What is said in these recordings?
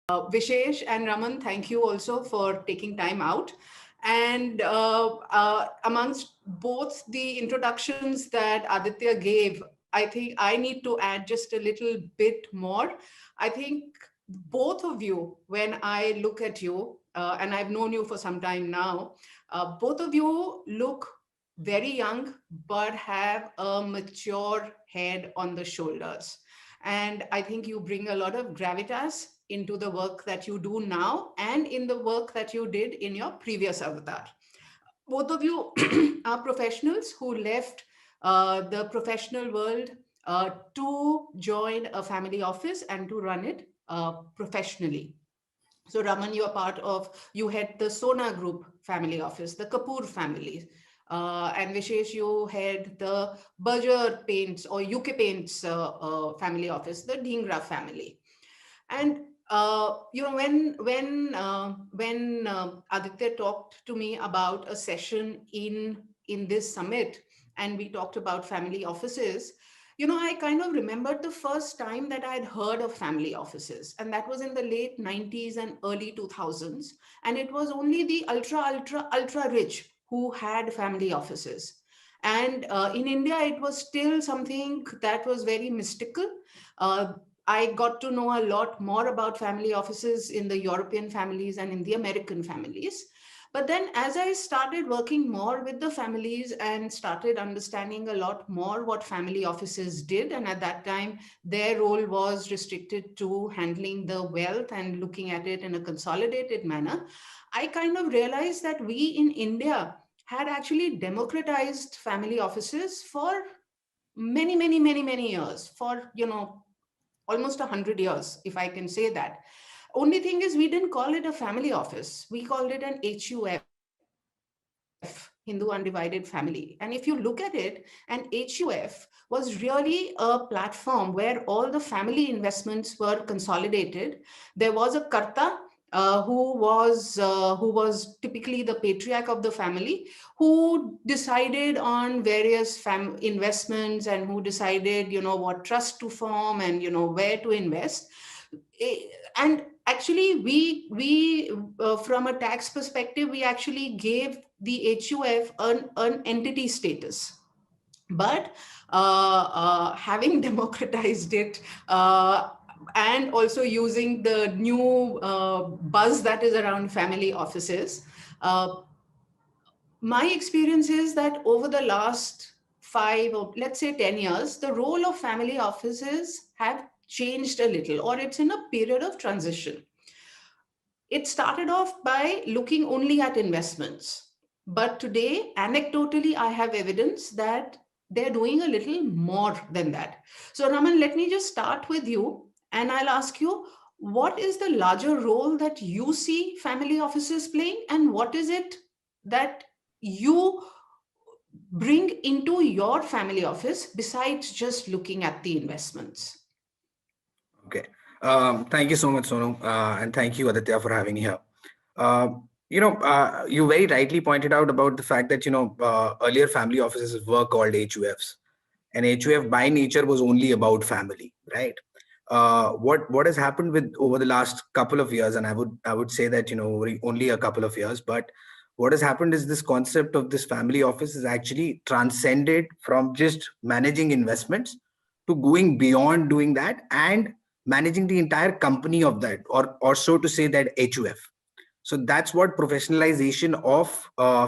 Vishesh and Raman, thank you also for taking time out. And amongst both the introductions that Aditya gave, I think I need to add just a little bit more. I think both of you, when I look at you, and I've known you for some time now, both of you look very young, but have a mature head on the shoulders. And I think you bring a lot of gravitas into the work that you do now and in the work that you did in your previous avatar. Both of you are professionals who left the professional world to join a family office and to run it professionally. So Raman, you are part of, you had the Sona Group family office, the Kapoor family. And Vishesh, you had the Berger Paints or UK Paints family office, the Dhingra family. And when Aditya talked to me about a session in this summit, and we talked about family offices, I kind of remembered the first time that I had heard of family offices, and that was in the late 90s and early 2000s. And it was only the ultra rich who had family offices. And in India, it was still something that was very mystical. Uh, I got to know a lot more about family offices in the European families and in the American families. But then, as I started working more with the families and started understanding a lot more what family offices did, and at that time, their role was restricted to handling the wealth and looking at it in a consolidated manner, I kind of realized that we in India had actually democratized family offices for many years, for, almost 100 years, if I can say that. Only thing is, we didn't call it a family office. We called it an HUF, Hindu Undivided Family. And if you look at it, an HUF was really a platform where all the family investments were consolidated. There was a Karta, who was typically the patriarch of the family, who decided on various investments, and who decided, what trust to form, and where to invest. And actually, we from a tax perspective, we actually gave the HUF an entity status. But having democratized it, and also using the new buzz that is around family offices, uh, my experience is that over the last 5 or let's say 10 years, the role of family offices have changed a little, or it's in a period of transition. It started off by looking only at investments. But today, anecdotally, I have evidence that they're doing a little more than that. So, Raman, let me just start with you, and I'll ask you, what is the larger role that you see family offices playing, and what is it that you bring into your family office besides just looking at the investments? Okay. Thank you so much, Sonu, and thank you, Aditya, for having me here. You very rightly pointed out about the fact that earlier family offices were called HUFs, and HUF by nature was only about family, right? What has happened with over the last couple of years, and I would say that only a couple of years, but what has happened is this concept of this family office is actually transcended from just managing investments to going beyond doing that and managing the entire company of that, or so to say, that HUF. So that's what professionalization of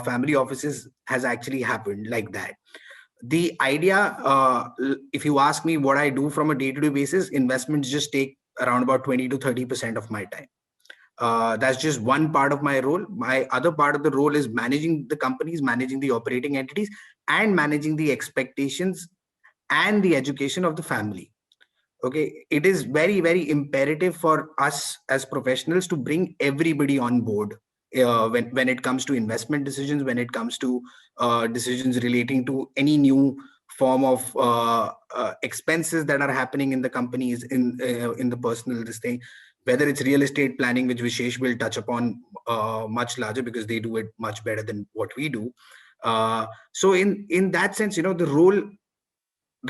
family offices has actually happened, like that. The idea, if you ask me what I do from a day-to-day basis, investments just take around about 20 to 30% of my time. That's just one part of my role. My other part of the role is managing the companies, managing the operating entities, and managing the expectations and the education of the family. Okay, it is very imperative for us as professionals to bring everybody on board when it comes to investment decisions, when it comes to decisions relating to any new form of expenses that are happening in the companies, in the personal this thing, whether it's real estate planning, which Vishesh will touch upon much larger, because they do it much better than what we do. So in that sense, the role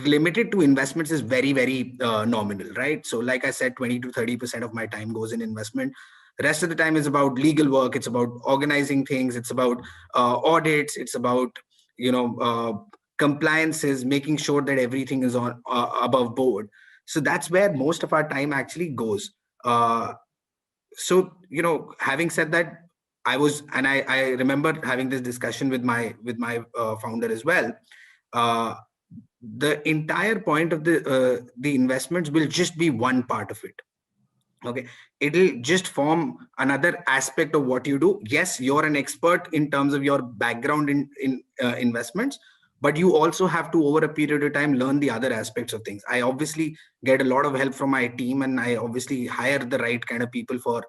limited to investments is very, very nominal, right? So like I said, 20 to 30% of my time goes in investment. Rest of the time is about legal work, it's about organizing things, it's about audits, it's about compliances, making sure that everything is on above board. So that's where most of our time actually goes. So having said that, I remember having this discussion with my founder as well. uh, the entire point of the investments will just be one part of it. Okay, it'll just form another aspect of what you do. Yes, you're an expert in terms of your background in investments, but you also have to, over a period of time, learn the other aspects of things. I obviously get a lot of help from my team, and I obviously hire the right kind of people for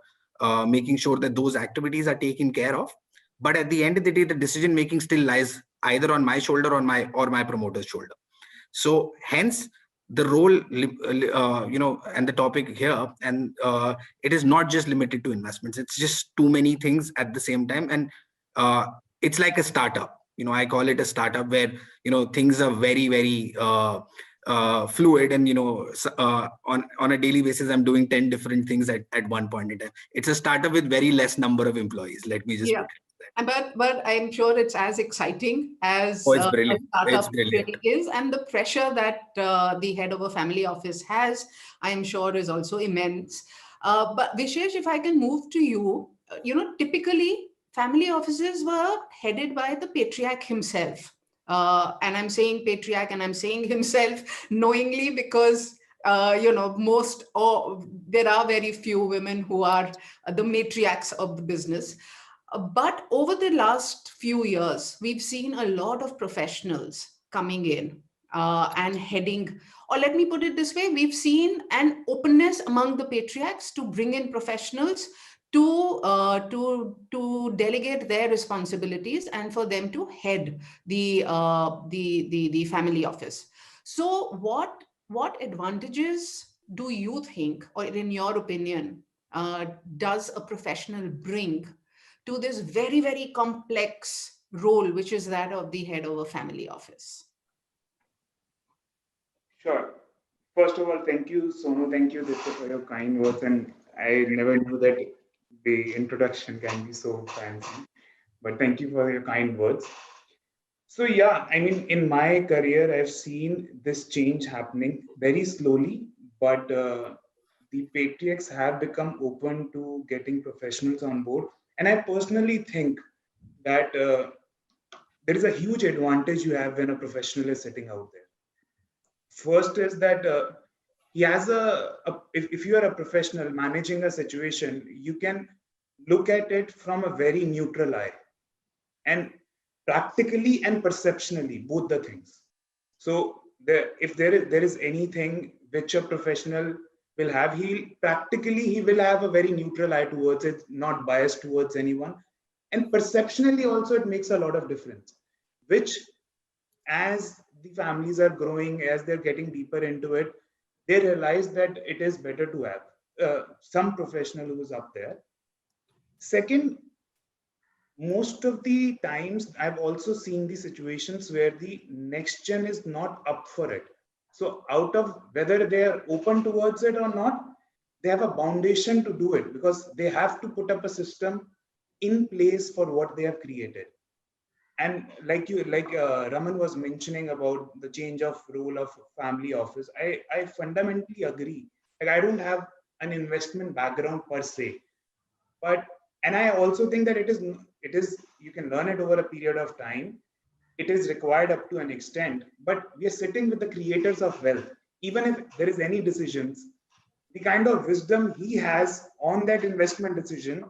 making sure that those activities are taken care of. But at the end of the day, the decision making still lies either on my shoulder or my promoter's shoulder. So hence the role, and the topic here, and it is not just limited to investments. It's just too many things at the same time. And uh, it's like a startup. I call it a startup where things are very, very fluid, and on a daily basis I'm doing 10 different things at one point in time. It's a startup with very less number of employees, let me just Yeah. put it like that. But I'm sure it's as exciting Oh, as it's a brilliant, it's startup brilliant. really is, and the pressure that the head of a family office has, I'm sure, is also immense. But Vishesh, if I can move to you, typically family offices were headed by the patriarch himself, and I'm saying patriarch, and I'm saying himself knowingly because. Most or there are very few women who are the matriarchs of the business. But over the last few years, we've seen a lot of professionals coming in and heading, or let me put it this way, we've seen an openness among the patriarchs to bring in professionals to delegate their responsibilities and for them to head the family office. So what advantages do you think, or in your opinion, does a professional bring to this very, very complex role, which is that of the head of a family office? Sure. First of all, thank you, Sonu. Thank you, Ditya, for your kind words. And I never knew that the introduction can be so fancy. But thank you for your kind words. So, yeah, I mean, in my career, I've seen this change happening very slowly, but the patriarchs have become open to getting professionals on board. And I personally think that there is a huge advantage you have when a professional is sitting out there. First is that he has if you are a professional managing a situation, you can look at it from a very neutral eye, and practically and perceptionally, both the things. So if there is anything which a professional will have, he will have a very neutral eye towards it, not biased towards anyone. And perceptionally also, it makes a lot of difference, which, as the families are growing, as they're getting deeper into it, they realize that it is better to have some professional who is up there. Second, most of the times I've also seen the situations where the next gen is not up for it. So, out of whether they are open towards it or not, they have a foundation to do it because they have to put up a system in place for what they have created. And like Raman was mentioning about the change of role of family office, I fundamentally agree. Like, I don't have an investment background per se, but and I also think that it is you can learn it over a period of time. It is required up to an extent, but we are sitting with the creators of wealth. Even if there is any decisions, the kind of wisdom he has on that investment decision,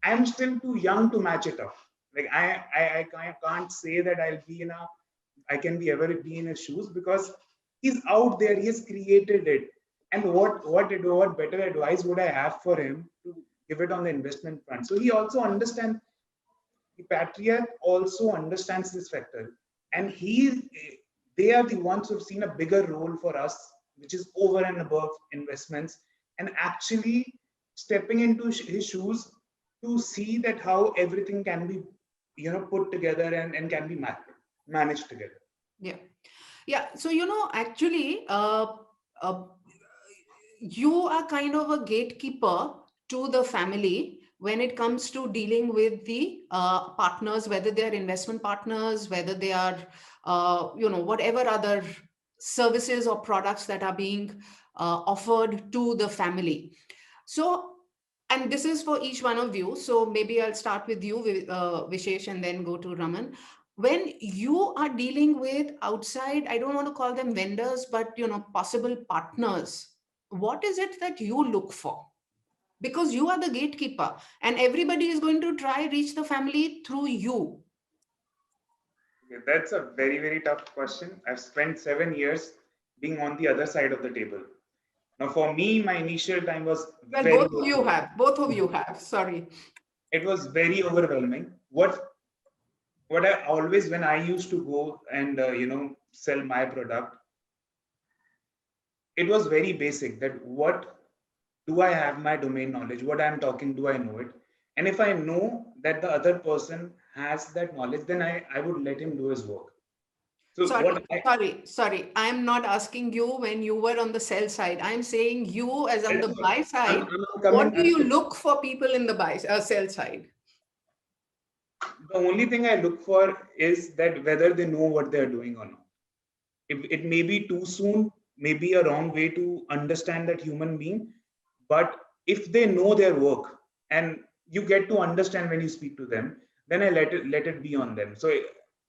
I'm still too young to match it up. Like, I can't say that I can be ever be in his shoes, because he's out there, he's created it. And what better advice would I have for him to give it on the investment front? So he also understands, the patriarch also understands this factor, and they are the ones who've seen a bigger role for us, which is over and above investments, and actually stepping into his shoes to see that how everything can be put together and can be managed together. Yeah. Yeah. So, actually, uh, you are kind of a gatekeeper to the family when it comes to dealing with the partners, whether they are investment partners, whether they are, whatever other services or products that are being offered to the family. So, and this is for each one of you. So maybe I'll start with you, Vishesh, and then go to Raman. When you are dealing with outside, I don't want to call them vendors, but possible partners, what is it that you look for? Because you are the gatekeeper, and everybody is going to try reach the family through you. Okay, that's a very, very tough question. I've spent 7 years being on the other side of the table. Now, for me, my initial time was Well, very, both of you have. Both of you have. Sorry. it was very overwhelming. What I always, when I used to go and sell my product, it was very basic. That what do I have my domain knowledge? What I'm talking, do I know it? And if I know that the other person has that knowledge, then I would let him do his work. So Sorry, what I sorry. I'm not asking you when you were on the sell side. I'm saying you as on the that's what buy side. I'm What coming. do you look for people in the sell side? The only thing I look for is that whether they know what they're doing or not. It may be too soon, maybe a wrong way to understand that human being, but if they know their work and you get to understand when you speak to them, then I let it be on them. So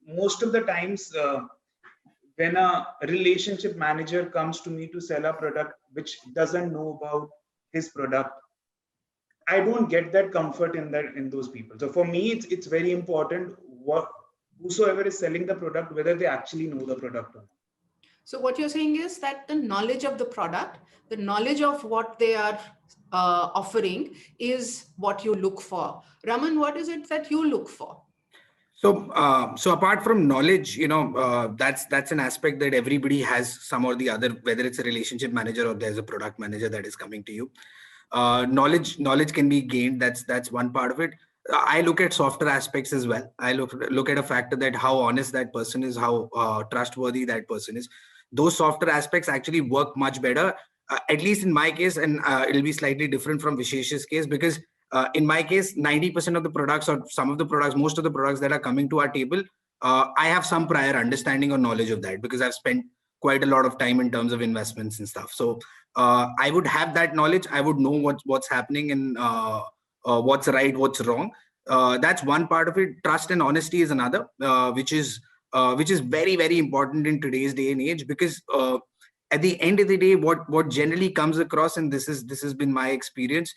most of the times, when a relationship manager comes to me to sell a product which doesn't know about his product, I don't get that comfort in those people. So for me, it's very important what whosoever is selling the product, whether they actually know the product or not. So what you're saying is that the knowledge of the product, the knowledge of what they are offering is what you look for. Raman, what is it that you look for? So apart from knowledge, that's an aspect that everybody has some or the other, whether it's a relationship manager or there's a product manager that is coming to you. Knowledge can be gained. That's one part of it. I look at softer aspects as well. I look at a factor that how honest that person is, how trustworthy that person is. Those softer aspects actually work much better, at least in my case, and it'll be slightly different from Vishesh's case, because in my case, 90% of the products, or some of the products, most of the products that are coming to our table, I have some prior understanding or knowledge of that, because I've spent quite a lot of time in terms of investments and stuff. So I would have that knowledge. I would know what's happening, and what's right, what's wrong. That's one part of it. Trust and honesty is another, which is very, very important in today's day and age, because at the end of the day, what generally comes across, and this has been my experience,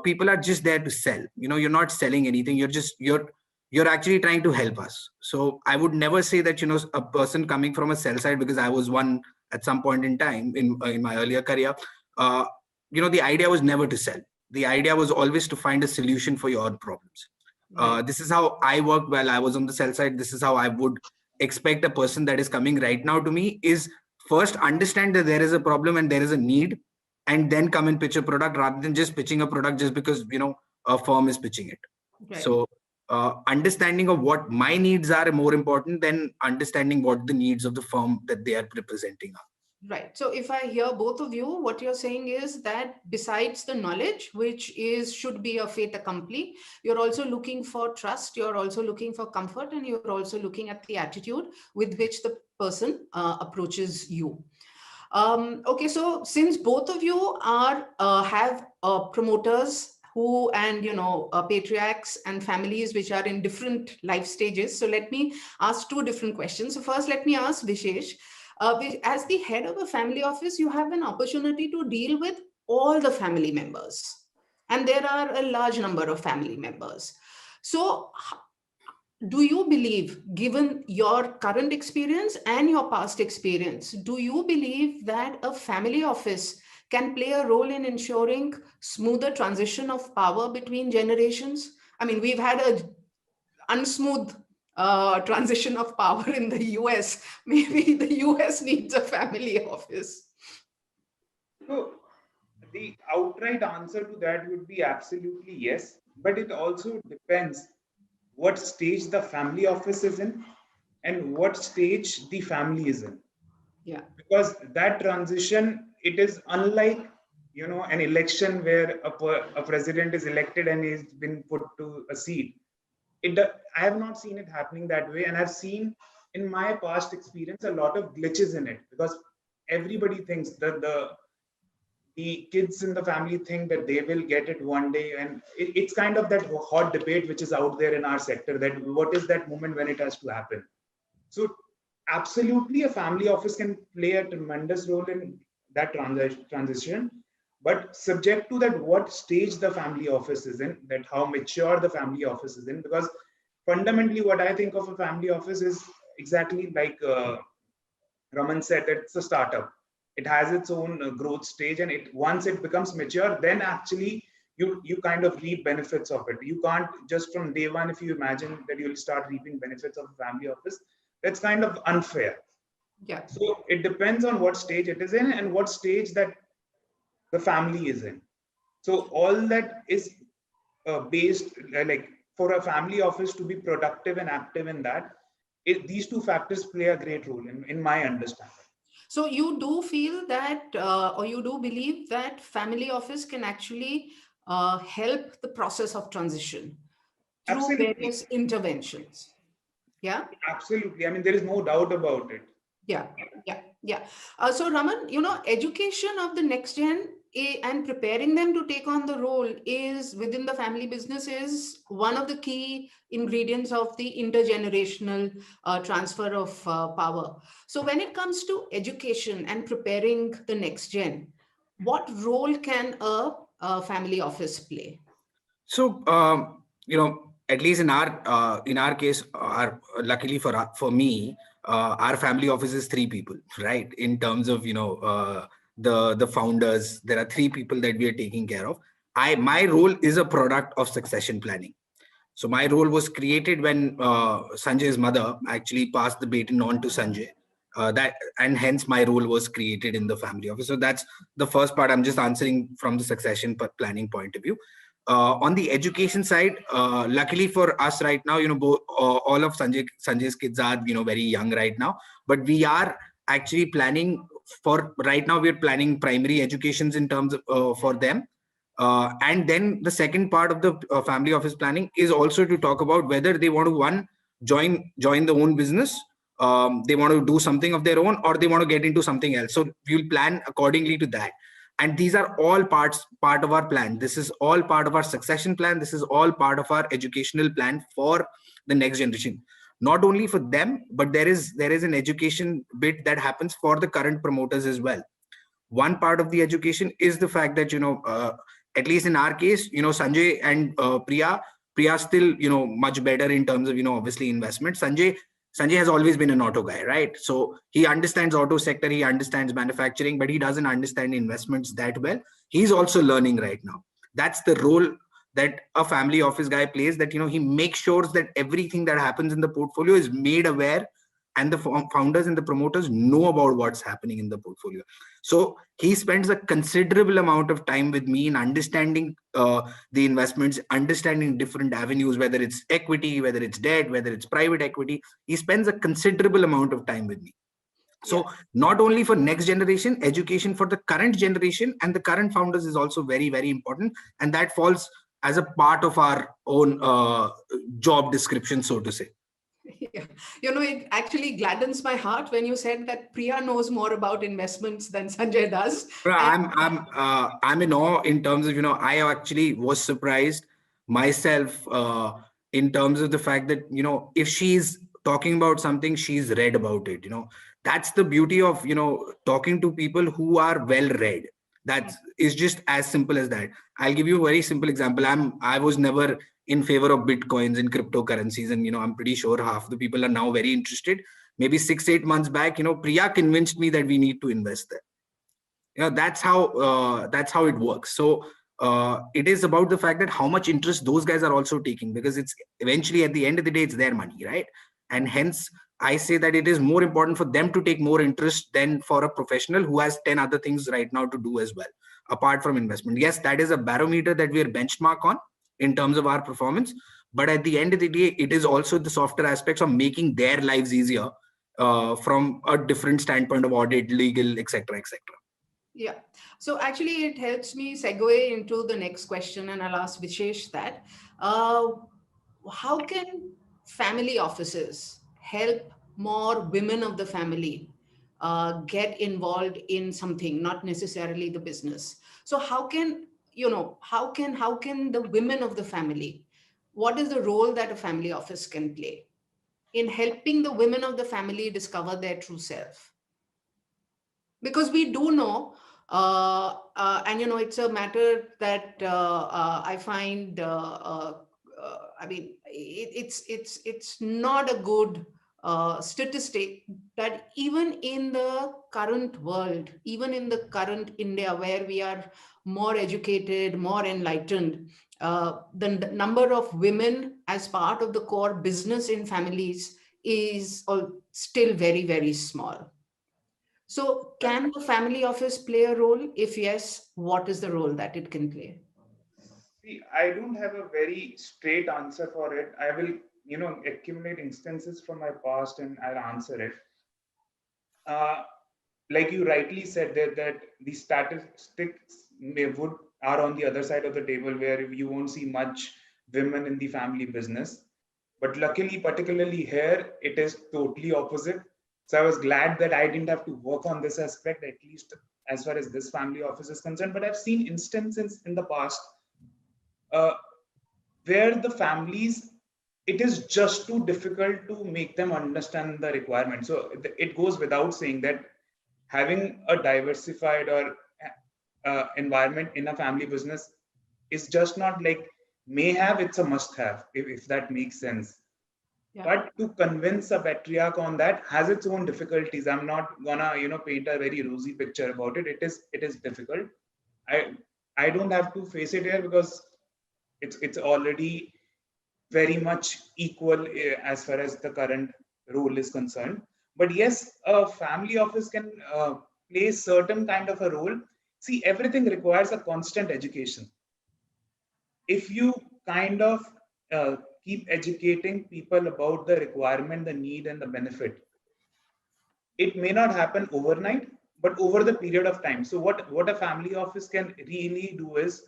people are just there to sell. You're not selling anything. You're actually trying to help us. So I would never say that a person coming from a sell side, because I was one at some point in time in my earlier career. uh, the idea was never to sell. The idea was always to find a solution for your problems. Right. This is how I worked while I was on the sell side. This is how I would expect a person that is coming right now to me is first understand that there is a problem and there is a need, and then come and pitch a product, rather than just pitching a product just because a firm is pitching it. Right. So understanding of what my needs are more important than understanding what the needs of the firm that they are representing are. Right. So if I hear both of you, what you're saying is that besides the knowledge, which is should be a fait accompli, you're also looking for trust, you're also looking for comfort, and you're also looking at the attitude with which the person approaches you. Okay, so since both of you are have promoters who and patriarchs and families which are in different life stages, so let me ask two different questions. So first, let me ask Vishesh. As the head of a family office, you have an opportunity to deal with all the family members, and there are a large number of family members. So do you believe, given your current experience and your past experience, do you believe that a family office can play a role in ensuring smoother transition of power between generations? I mean, we've had a unsmooth transition of power in the US. Maybe the US needs a family office. So the outright answer to that would be absolutely yes, but it also depends what stage the family office is in and what stage the family is in. Yeah. because that transition, it is unlike, an election where a president is elected and he's been put to a seat. I have not seen it happening that way, and I've seen in my past experience a lot of glitches in it, because everybody thinks that the kids in the family think that they will get it one day, and it's kind of that hot debate which is out there in our sector, that what is that moment when it has to happen. So absolutely, a family office can play a tremendous role in that transition, but subject to that what stage the family office is in, that how mature the family office is in. Because fundamentally, what I think of a family office is exactly like Raman said, that it's a startup. It has its own growth stage, and it once it becomes mature, then actually you kind of reap benefits of it. You can't just from day one, if you imagine that you'll start reaping benefits of a family office, that's kind of unfair. Yeah. So it depends on what stage it is in and what stage that the family is in. So all that is based, like for a family office to be productive and active in that, these two factors play a great role in my understanding. So you do feel that, or you do believe that family office can actually help the process of transition through Absolutely. various interventions. Yeah. Absolutely. I mean, there is no doubt about it. Yeah, yeah, yeah. So, Raman, education of the next gen and preparing them to take on the role is within the family business is one of the key ingredients of the intergenerational transfer of power. So, when it comes to education and preparing the next gen, what role can a family office play? So, at least in our case, our luckily for me, our family office is three people, right? In terms of the founders, there are three people that we are taking care of. My role is a product of succession planning. So my role was created when Sanjay's mother actually passed the baton on to Sanjay. That and hence my role was created in the family office. So that's the first part. I'm just answering from the succession planning point of view. On the education side, luckily for us right now, all of Sanjay's kids are very young right now, but we are actually planning for right now. We're planning primary educations in terms of for them, and then the second part of the family office planning is also to talk about whether they want to join the own business, they want to do something of their own, or they want to get into something else. So we'll plan accordingly to that, and these are all part of our plan. This is all part of our succession plan. This is all part of our educational plan for the next generation, not only for them, but there is an education bit that happens for the current promoters as well. One part of the education is the fact that at least in our case, Sanjay and Priya still much better in terms of obviously investment. Sanjay has always been an auto guy, right? So he understands auto sector, he understands manufacturing, but he doesn't understand investments that well. He's also learning right now. That's the role that a family office guy plays, that he makes sure that everything that happens in the portfolio is made aware, and the founders and the promoters know about what's happening in the portfolio. So he spends a considerable amount of time with me in understanding the investments, understanding different avenues, whether it's equity, whether it's debt, whether it's private equity. He spends a considerable amount of time with me. Yeah. So not only for next generation, education for the current generation and the current founders is also very, very important. And that falls as a part of our own job description, so to say. Yeah. It actually gladdens my heart when you said that Priya knows more about investments than Sanjay does. Bro, And I'm in awe in terms of I actually was surprised myself in terms of the fact that if she's talking about something, she's read about it. That's the beauty of talking to people who are well read. That is just as simple as that. I'll give you a very simple example. I was never in favor of bitcoins and cryptocurrencies, and I'm pretty sure half the people are now very interested. Maybe 6-8 months back, Priya convinced me that we need to invest there. That's how it works. So it is about the fact that how much interest those guys are also taking, because it's eventually at the end of the day it's their money, right? And hence I say that it is more important for them to take more interest than for a professional who has 10 other things right now to do as well, apart from investment. Yes, that is a barometer that we are benchmark on in terms of our performance, but at the end of the day it is also the softer aspects of making their lives easier, from a different standpoint of audit, legal, etc., etc. Yeah. So actually, it helps me segue into the next question, and I'll ask Vishesh that. Uh, how can family offices help more women of the family get involved in something, not necessarily the business? So how can, how can the women of the family, what is the role that a family office can play in helping the women of the family discover their true self? Because we do know, and it's a matter that I find, I mean, it's not a good statistic that even in the current world, even in the current India, where we are more educated, more enlightened, the number of women as part of the core business in families is still very, very small. So, can the family office play a role? If yes, what is the role that it can play? See, I don't have a very straight answer for it. I will, accumulate instances from my past and I'll answer it. Uh, like you rightly said, that the statistics would are on the other side of the table, where you won't see much women in the family business. But luckily, particularly here, it is totally opposite. So I was glad that I didn't have to work on this aspect, at least as far as this family office is concerned. But I've seen instances in the past uh, where the families, it is just too difficult to make them understand the requirement. So it goes without saying that having a diversified or environment in a family business is just not like may have, it's a must have, if that makes sense. Yeah, But to convince a patriarch on that has its own difficulties. I'm not gonna paint a very rosy picture about it. It is difficult. I i don't have to face it here because it's already very much equal as far as the current role is concerned. But yes, a family office can play certain kind of a role. See, everything requires a constant education. If you kind of uh, keep educating people about the requirement, the need, and the benefit, it may not happen overnight, but over the period of time. So what a family office can really do is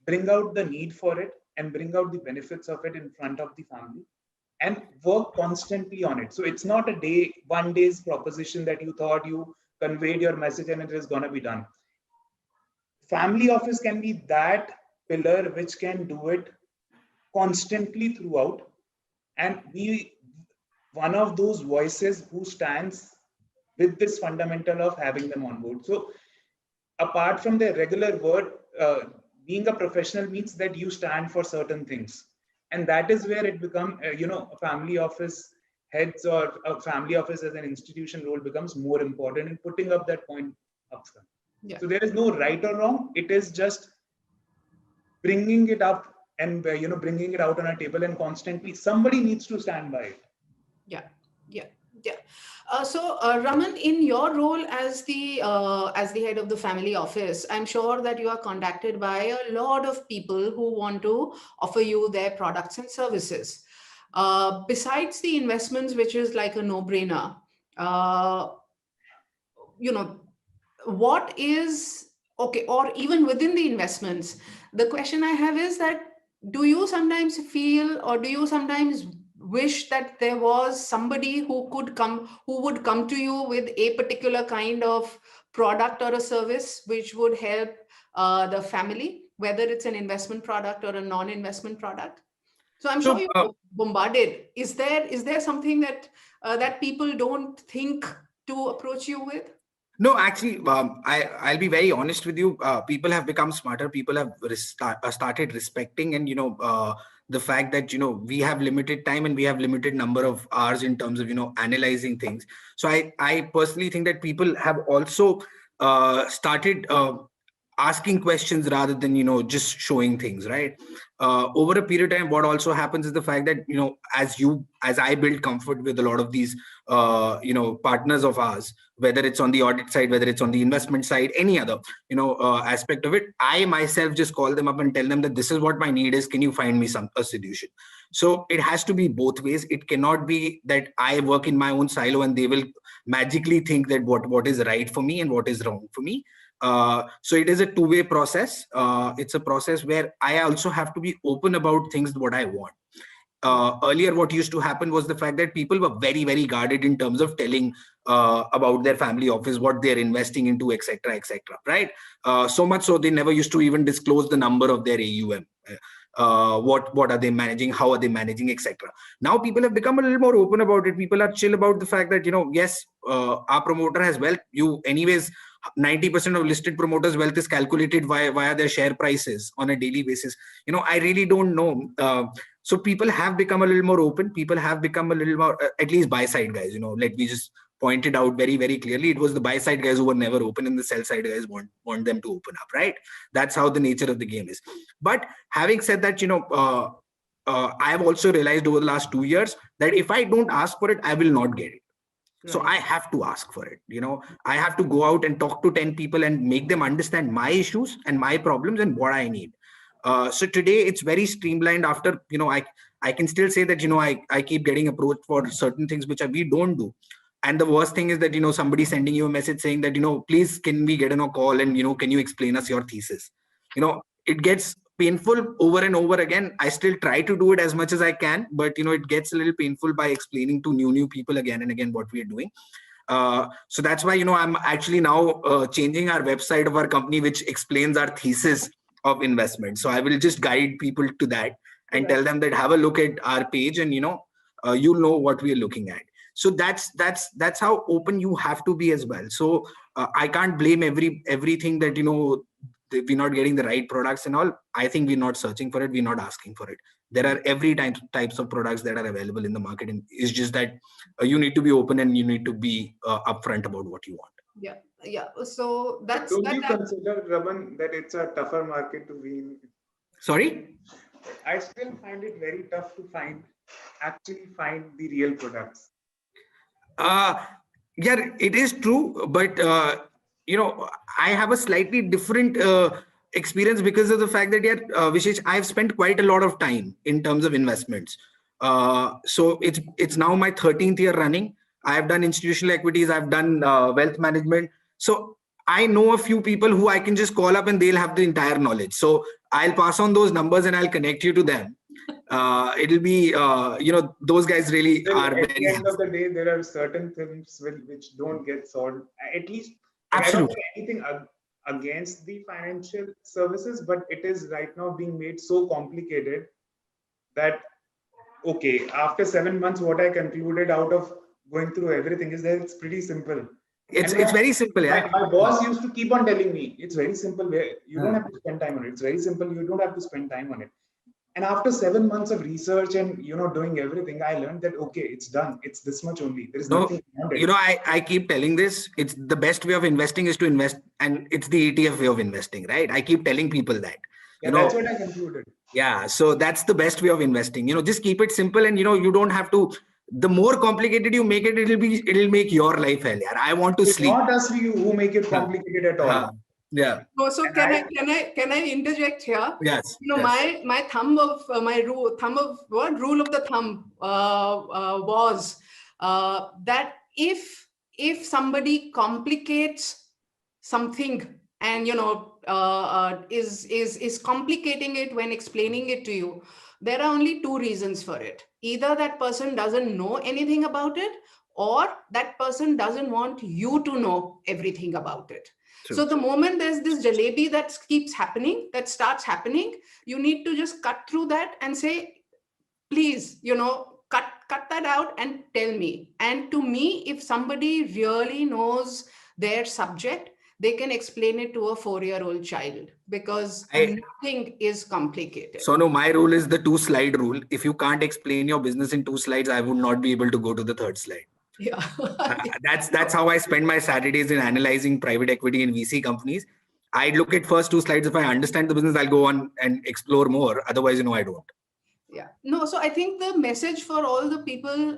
bring out the need for it and bring out the benefits of it in front of the family and work constantly on it. So it's not a one day's proposition that you thought you conveyed your message and it is going to be done. Family office can be that pillar which can do it constantly throughout and be one of those voices who stands with this fundamental of having them on board. So apart from the regular word, being a professional means that you stand for certain things, and that is where it become a family office heads or a family office as an institution role becomes more important in putting up that point up front. yeah, So there is no right or wrong. It is just bringing it up and bringing it out on a table, and constantly somebody needs to stand by it. yeah, yeah, yeah. Raman, in your role as the head of the family office, I'm sure that you are contacted by a lot of people who want to offer you their products and services. Besides the investments, which is like a no-brainer, uh, you know what is okay, or even within the investments, the question I have is that, do you sometimes feel, or do you sometimes wish that there was somebody who would come to you with a particular kind of product or a service which would help the family, whether it's an investment product or a non-investment product? So I'm sure So you're bombarded. Is there something that that people don't think to approach you with? no, actually, I'll be very honest with you. People have become smarter. People have started respecting, and the fact that we have limited time and we have limited number of hours in terms of analyzing things. So I personally think that people have also started asking questions rather than just showing things, right? over a period of time, what also happens is the fact that, as I build comfort with a lot of these partners of ours, whether it's on the audit side, whether it's on the investment side, any other aspect of it, I myself just call them up and tell them that this is what my need is, can you find me a solution? So it has to be both ways. It cannot be that I work in my own silo and they will magically think that what is right for me and what is wrong for me. So it is a two-way process. It's a process where I also have to be open about things, what I want. Earlier, what used to happen was the fact that people were very, very guarded in terms of telling about their family office, what they're investing into, etc., etc. Right? So much so they never used to even disclose the number of their AUM. What are they managing? How are they managing, etc. Now people have become a little more open about it. People are chill about the fact that yes, our promoter has wealth. You anyways. 90% of listed promoters' wealth is calculated via their share prices on a daily basis. I really don't know. So people have become a little more open. People have become a little more, at least buy side guys. Let me just point it out very, very clearly. It was the buy side guys who were never open, and the sell side guys want them to open up. Right? That's how the nature of the game is. But having said that, I have also realized over the last 2 years that if I don't ask for it, I will not get it. So I have to ask for it. I have to go out and talk to 10 people and make them understand my issues and my problems and what I need. So today it's very streamlined. After, I can still say that, I keep getting approached for certain things which we don't do. And the worst thing is that, somebody sending you a message saying that, please, can we get on a call and, can you explain us your thesis? It gets painful over and over again. I still try to do it as much as I can, but it gets a little painful by explaining to new people again and again what we are doing. So that's why I'm actually now changing our website of our company, which explains our thesis of investment. So I will just guide people to that and tell them that have a look at our page and you'll know what we are looking at. So that's how open you have to be as well. So I can't blame everything that we're not getting the right products and all. I think we're not searching for it. We're not asking for it. There are every types of products that are available in the market, and it's just that you need to be open and you need to be upfront about what you want. Yeah. So that's. Don't you consider, Raman, that it's a tougher market to be in? Sorry? I still find it very tough to actually find the real products. Yeah, it is true, but I have a slightly different experience because of the fact that Vishesh, I've spent quite a lot of time in terms of investments. So it's now my 13th year running. I've done institutional equities, I've done wealth management. So I know a few people who I can just call up and they'll have the entire knowledge. So I'll pass on those numbers and I'll connect you to them. It'll be those guys really are at very the end of the day, there are certain things which don't get solved. At least I don't absolutely. have anything against the financial services, but it is right now being made so complicated that okay, after 7 months, what I concluded out of going through everything is that it's pretty simple. It's very simple. Yeah. My boss used to keep on telling me it's very simple. You don't have to spend time on it. It's very simple. You don't have to spend time on it. And after 7 months of research and doing everything, I learned that okay, it's done. It's this much only. There is nothing beyond it. I keep telling this. It's the best way of investing is to invest, and it's the ETF way of investing, right? I keep telling people that. Yeah, that's what I concluded. Yeah, so that's the best way of investing. Just keep it simple, and you don't have to. The more complicated you make it, it'll make your life hell. Yeah, I want to it's sleep. Not us who make it complicated at all. Yeah. So can I interject here? Yes. My thumb of rule of the thumb was that if somebody complicates something and is complicating it when explaining it to you, there are only two reasons for it. Either that person doesn't know anything about it, or that person doesn't want you to know everything about it. True. So the moment there's this jalebi that starts happening, you need to just cut through that and say, please, cut that out and tell me. And to me, if somebody really knows their subject, they can explain it to a 4-year-old child, because nothing is complicated. So no, my rule is the 2-slide rule. If you can't explain your business in 2 slides, I would not be able to go to the 3rd slide. Yeah. That's how I spend my Saturdays in analyzing private equity and VC companies. I look at first two slides. If I understand the business, I'll go on and explore more. Otherwise, I don't. Yeah. No, so I think the message for all the people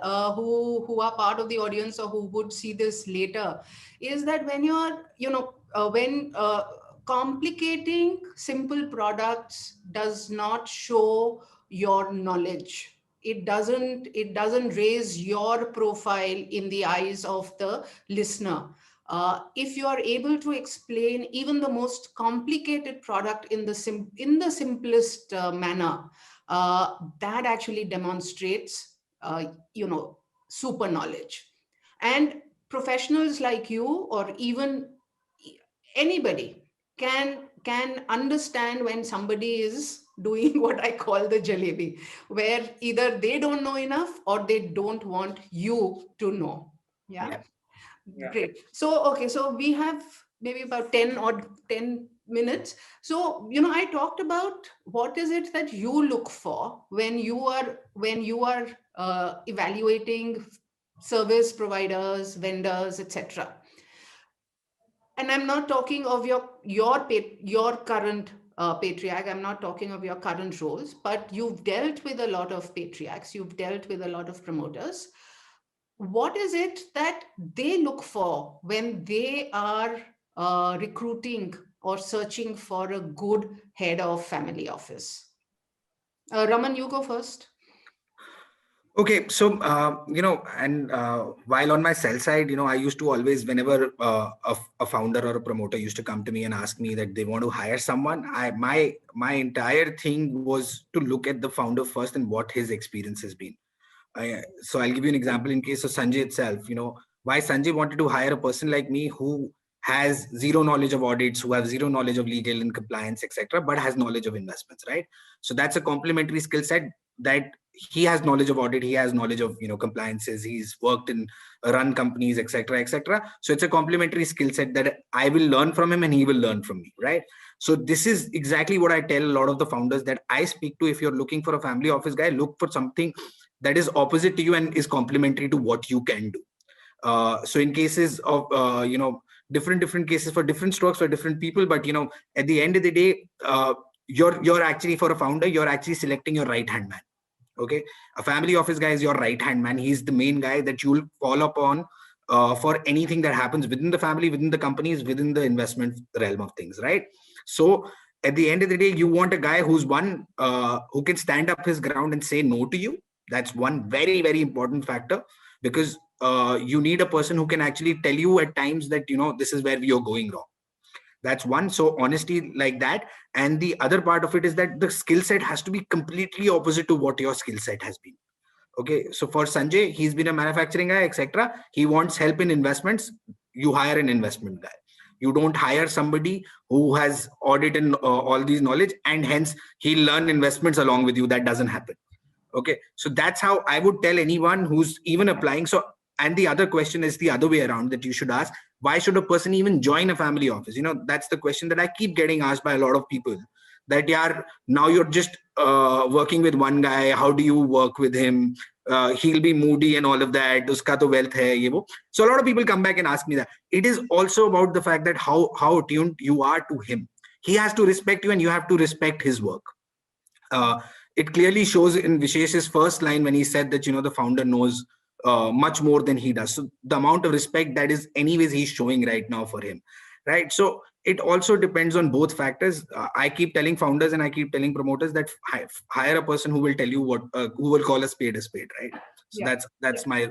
who are part of the audience or who would see this later is that when you're, when complicating simple products does not show your knowledge. It doesn't raise your profile in the eyes of the listener. If you are able to explain even the most complicated product in the simplest manner, that actually demonstrates, super knowledge. And professionals like you, or even anybody, can understand when somebody is doing what I call the jalebi, where either they don't know enough or they don't want you to know. Yeah. Yeah. Yeah. Great. So, okay, so we have maybe about 10 minutes. So, I talked about what is it that you look for when you are evaluating service providers, vendors, etc. And I'm not talking of your current patriarch. I'm not talking of your current roles, but you've dealt with a lot of patriarchs. You've dealt with a lot of promoters. What is it that they look for when they are recruiting or searching for a good head of family office? Raman, you go first. Okay, so and while on my sell side, I used to always, whenever a founder or a promoter used to come to me and ask me that they want to hire someone, my entire thing was to look at the founder first and what his experience has been. So I'll give you an example in case of Sanjay itself. Why Sanjay wanted to hire a person like me who has zero knowledge of audits, who have zero knowledge of legal and compliance, etc., but has knowledge of investments, right? So that's a complementary skill set, that he has knowledge of audit, he has knowledge of compliances, he's worked in run companies, etc., etc. So it's a complementary skill set that I will learn from him and he will learn from me, right? So this is exactly what I tell a lot of the founders that I speak to. If you're looking for a family office guy, look for something that is opposite to you and is complementary to what you can do. So in cases of different cases for different strokes for different people, but at the end of the day, you're actually, for a founder, you're actually selecting your right hand man. Okay, a family office guy is your right hand man. He's the main guy that you'll call upon for anything that happens within the family, within the companies, within the investment realm of things, right? So at the end of the day, you want a guy who's one who can stand up his ground and say no to you. That's one very, very important factor, because you need a person who can actually tell you at times that this is where you're going wrong. That's one. So honesty like that. And the other part of it is that the skill set has to be completely opposite to what your skill set has been. Okay, so for Sanjay, he's been a manufacturing guy, etc. He wants help in investments. You hire an investment guy. You don't hire somebody who has audit and all these knowledge, and hence he'll learn investments along with you. That doesn't happen. Okay, so that's how I would tell anyone who's even applying. So, and the other question is the other way around, that you should ask, why should a person even join a family office? That's the question that I keep getting asked by a lot of people, that yeah, now you're just working with one guy, how do you work with him? He'll be moody and all of that, uska to wealth hai, ye wo. So a lot of people come back and ask me that. It is also about the fact that how attuned you are to him. He has to respect you and you have to respect his work. uh, it clearly shows in Vishesh's first line when he said that the founder knows much more than he does. So the amount of respect that is anyways he's showing right now for him, right? So it also depends on both factors. I keep telling founders and I keep telling promoters that hire a person who will tell you who will call a spade, right? So Yeah. that's my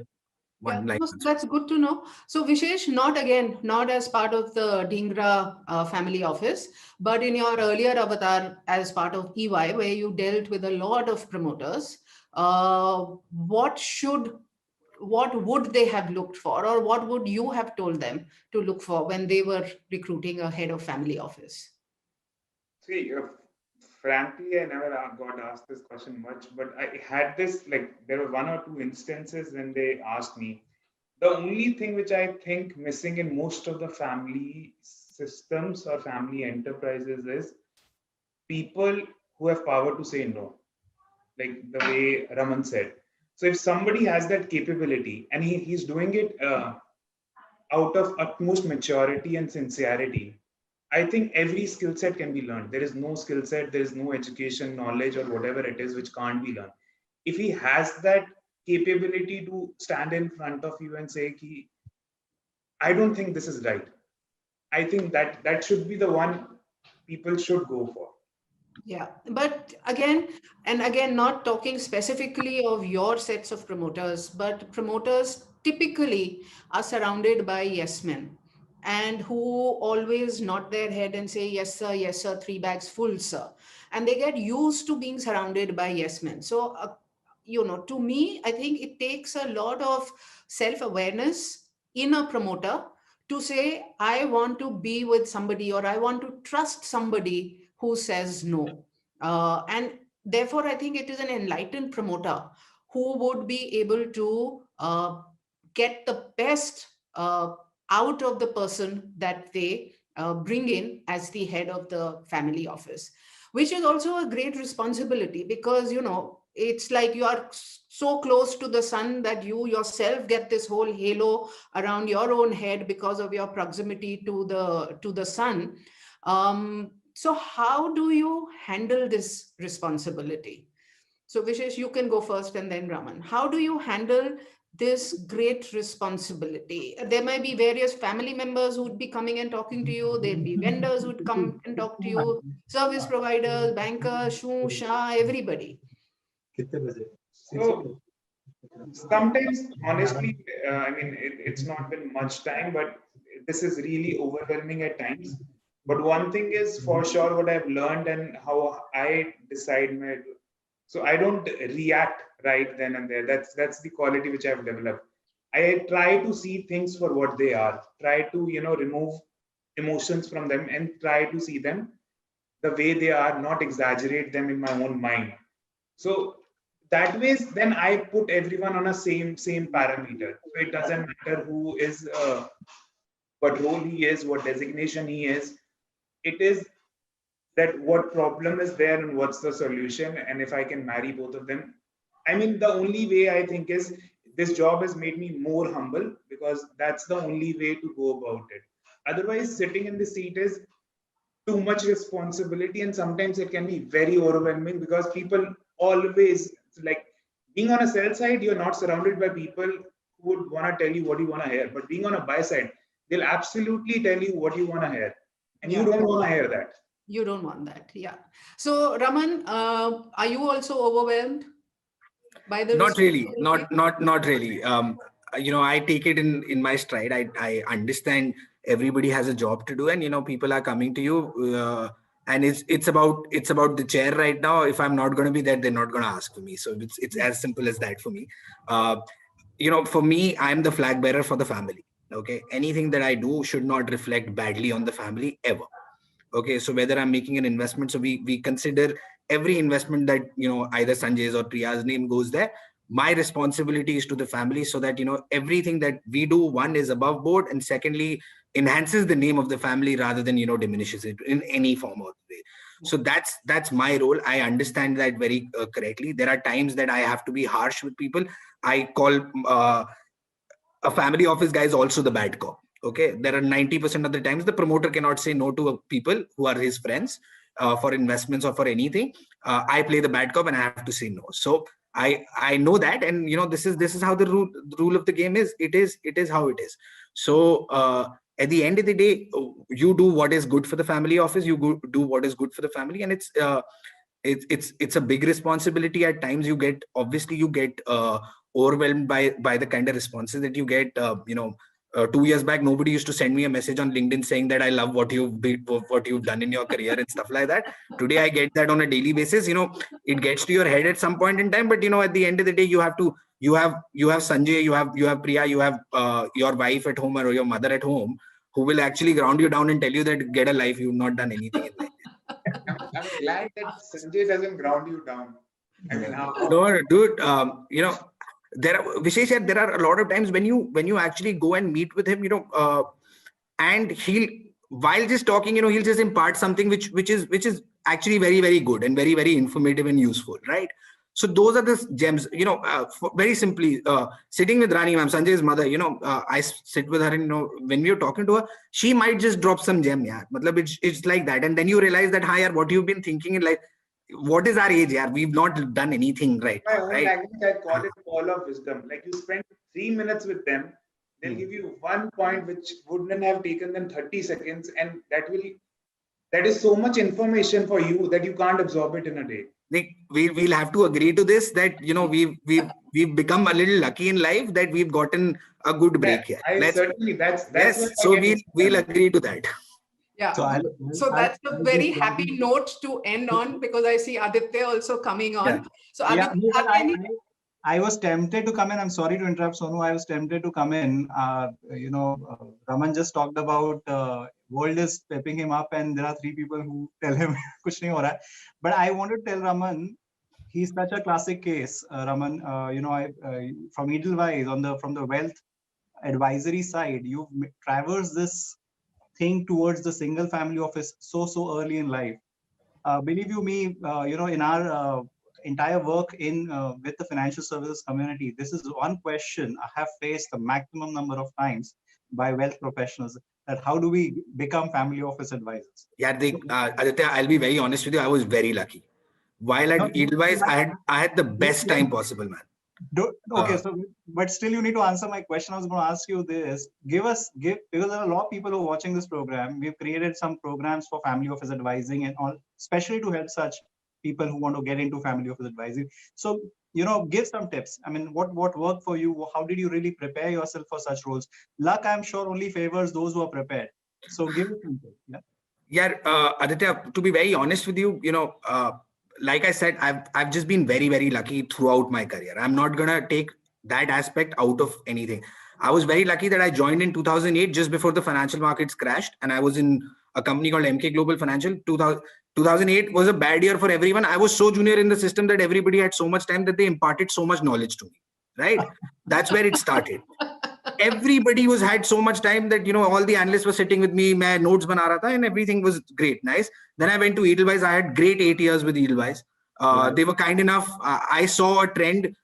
Yeah, one line. that's good to know. So, Vishesh, not as part of the Dhingra family office, but in your earlier avatar as part of EY, where you dealt with a lot of promoters. What would they have looked for, or what would you have told them to look for when they were recruiting a head of family office? See, frankly, I never got asked this question much, but I had this, like, there were one or two instances when they asked me. The only thing which I think missing in most of the family systems or family enterprises is people who have power to say no, like the way Raman said. So if somebody has that capability and he's doing it out of utmost maturity and sincerity, I think every skill set can be learned. There is no skill set, there is no education, knowledge, or whatever it is which can't be learned. If he has that capability to stand in front of you and say, Ki, I don't think this is right. I think that should be the one people should go for. Yeah, but again and again, not talking specifically of your sets of promoters, but promoters typically are surrounded by yes men and who always nod their head and say, yes, sir, three bags full, sir. And they get used to being surrounded by yes men. So, to me, I think it takes a lot of self awareness in a promoter to say, I want to be with somebody or I want to trust somebody who says no. And therefore, I think it is an enlightened promoter who would be able to get the best out of the person that they bring in as the head of the family office, which is also a great responsibility because, it's like you are so close to the sun that you yourself get this whole halo around your own head because of your proximity to the sun. So how do you handle this responsibility? So Vishesh, you can go first and then Raman. How do you handle this great responsibility? There may be various family members who would be coming and talking to you. There'll be vendors who would come and talk to you, service providers, bankers, shoo, shah, everybody. So sometimes, honestly, it's not been much time, but this is really overwhelming at times. But one thing is for sure what I've learned and how I decide my. So I don't react right then and there. That's the quality which I've developed. I try to see things for what they are. Try to remove emotions from them and try to see them the way they are, not exaggerate them in my own mind. So that ways, then I put everyone on a same parameter. So it doesn't matter who is, what role he is, what designation he is. It is that what problem is there and what's the solution, and if I can marry both of them. I mean, the only way I think is this job has made me more humble because that's the only way to go about it. Otherwise, sitting in the seat is too much responsibility, and sometimes it can be very overwhelming because people always like being on a sell side, you're not surrounded by people who would want to tell you what you want to hear, but being on a buy side, they'll absolutely tell you what you want to hear, and you Yeah, don't want to hear that. you don't want that. Yeah. So Raman, are you also overwhelmed by the Not really, responsibility? not really. I take it in my stride. I understand everybody has a job to do, and people are coming to you, and it's about the chair right now. If I'm not going to be there, they're not going to ask for me. So it's Yeah. as simple as that for me. uh, for me, I'm the flag bearer for the family. Okay, anything that I do should not reflect badly on the family ever. Okay, so whether I'm making an investment, so we consider every investment that either Sanjay's or Priya's name goes there. My responsibility is to the family, so that everything that we do, one, is above board, and secondly, enhances the name of the family rather than diminishes it in any form or way. So that's my role. I understand that very correctly. There are times that I have to be harsh with people. I call a family office guy is also the bad cop. Okay, there are 90% of the times the promoter cannot say no to people who are his friends, for investments or for anything. I play the bad cop and I have to say no. So I know that, and this is how the rule of the game is. It is how it is. So at the end of the day, you do what is good for the family office. Do what is good for the family, and it's a big responsibility. At times you get overwhelmed by the kind of responses that you get. 2 years back, nobody used to send me a message on LinkedIn saying that I love what you've done in your career and stuff like that. Today I get that on a daily basis. It gets to your head at some point in time, but at the end of the day, you have Sanjay, you have Priya, you have your wife at home or your mother at home, who will actually ground you down and tell you that get a life, you've not done anything in life. I'm glad that Sanjay doesn't ground you down. I mean, how No, dude. There are Vishesh, there are a lot of times when you actually go and meet with him, and he'll, while just talking, he'll just impart something which is actually very very good and very very informative and useful, right? So those are the gems, very simply, sitting with Rani ma'am, Sanjay's mother, I sit with her and, when we are talking to her, she might just drop some gem. Yeah. Matlab it's like that. And then you realize that, yaar, what you've been thinking in life, what is our age? Yeah. We've not done anything right My now. own Right. language, I call it ball of wisdom. Like you spend 3 minutes with them, they'll give you one point which wouldn't have taken them 30 seconds, and that is so much information for you that you can't absorb it in a day. We'll have to agree to this, that we've become a little lucky in life that we've gotten a good break here. I certainly that's Yes, what I so get we'll agree to that. Yeah. So So that's a very happy note to end on, because I see Aditya also coming on. Yeah. So yeah, Aditya, no, but are there any? I was tempted to come in. I'm sorry to interrupt, Sonu. I was tempted to come in. Raman just talked about world is pepping him up, and there are 3 people who tell him kuch nahi ho raha hai. But I want to tell Raman, he's such a classic case. Raman, from Edelweiss from the wealth advisory side, you've traversed this thing towards the single family office so early in life. Believe you me, in our entire work in with the financial services community, this is one question I have faced the maximum number of times by wealth professionals, that how do we become family office advisors? Yeah, Aditya, I'll be very honest with you. I was very lucky. While at No, Edelweiss, I had the best time possible, man. Okay, so but still you need to answer my question. I was going to ask you this. Because there are a lot of people who are watching this program. We've created some programs for family office advising and all, especially to help such people who want to get into family office advising. So, give some tips. I mean, what worked for you? How did you really prepare yourself for such roles? Luck, I'm sure, only favors those who are prepared. So give us some tips. Yeah. Yeah, Aditya, to be very honest with you, like I said, I've just been very, very lucky throughout my career. I'm not gonna take that aspect out of anything. I was very lucky that I joined in 2008, just before the financial markets crashed, and I was in a company called MK Global Financial. 2008 was a bad year for everyone. I was so junior in the system that everybody had so much time that they imparted so much knowledge to me. Right? That's where it started. Everybody had so much time that all the analysts were sitting with me, my notes bana raha tha, and everything was great, nice. Then I went to Edelweiss. I had great 8 years with Edelweiss. They were kind enough. I saw a trend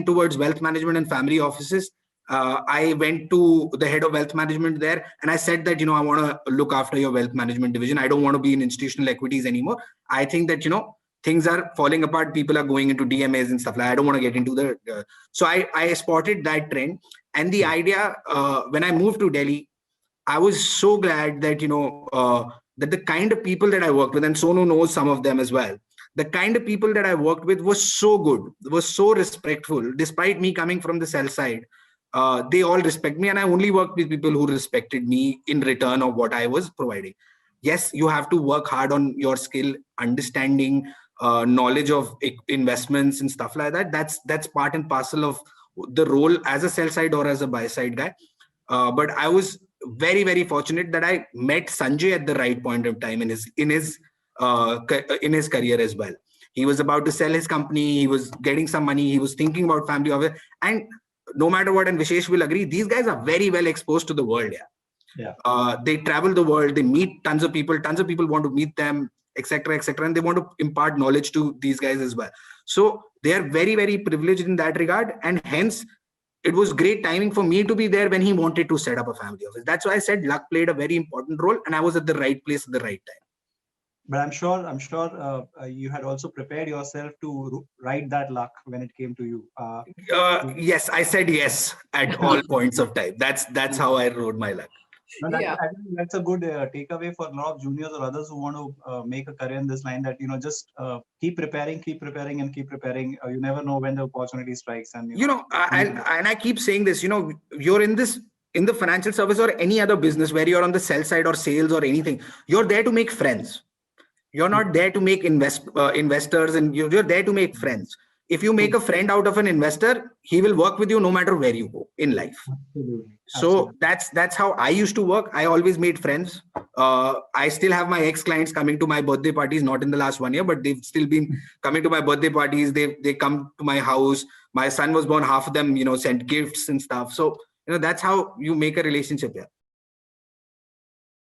towards wealth management and family offices. I went to the head of wealth management there, and I said that I want to look after your wealth management division. I don't want to be in institutional equities anymore. I think that things are falling apart. People are going into DMAs and stuff like that. I don't want to get into the. So I spotted that trend. And the idea, when I moved to Delhi, I was so glad that that the kind of people that I worked with, and Sonu knows some of them as well. The kind of people that I worked with was so good, was so respectful. Despite me coming from the sell side, they all respect me, and I only worked with people who respected me in return of what I was providing. Yes, you have to work hard on your skill, understanding, knowledge of investments and stuff like that. That's part and parcel of the role as a sell side or as a buy side guy. But I was very, very fortunate that I met Sanjay at the right point of time in his career as well. He was about to sell his company. He was getting some money. He was thinking about family office. And no matter what, and Vishesh will agree, these guys are very well exposed to the world. They travel the world. They meet tons of people. Tons of people want to meet them, etc., etc., and they want to impart knowledge to these guys as well. So they are very, very privileged in that regard, and hence it was great timing for me to be there when he wanted to set up a family office. That's why I said luck played a very important role, and I was at the right place at the right time. But I'm sure you had also prepared yourself to ride that luck when it came to you. Yes, I said yes at all points of time. That's how I rode my luck. No, I think that's a good takeaway for a lot of juniors or others who want to make a career in this line. That just keep preparing, and keep preparing. You never know when the opportunity strikes, and I keep saying this. You're in the financial service or any other business where you're on the sell side or sales or anything. You're there to make friends. You're not there to make investors, and you're there to make friends. If you make a friend out of an investor, he will work with you no matter where you go in life. Absolutely. So that's how I used to work. I always made friends. I still have my ex-clients coming to my birthday parties, not in the last 1 year, but they've still been coming to my birthday parties. They come to my house. My son was born, half of them, sent gifts and stuff. So, that's how you make a relationship here.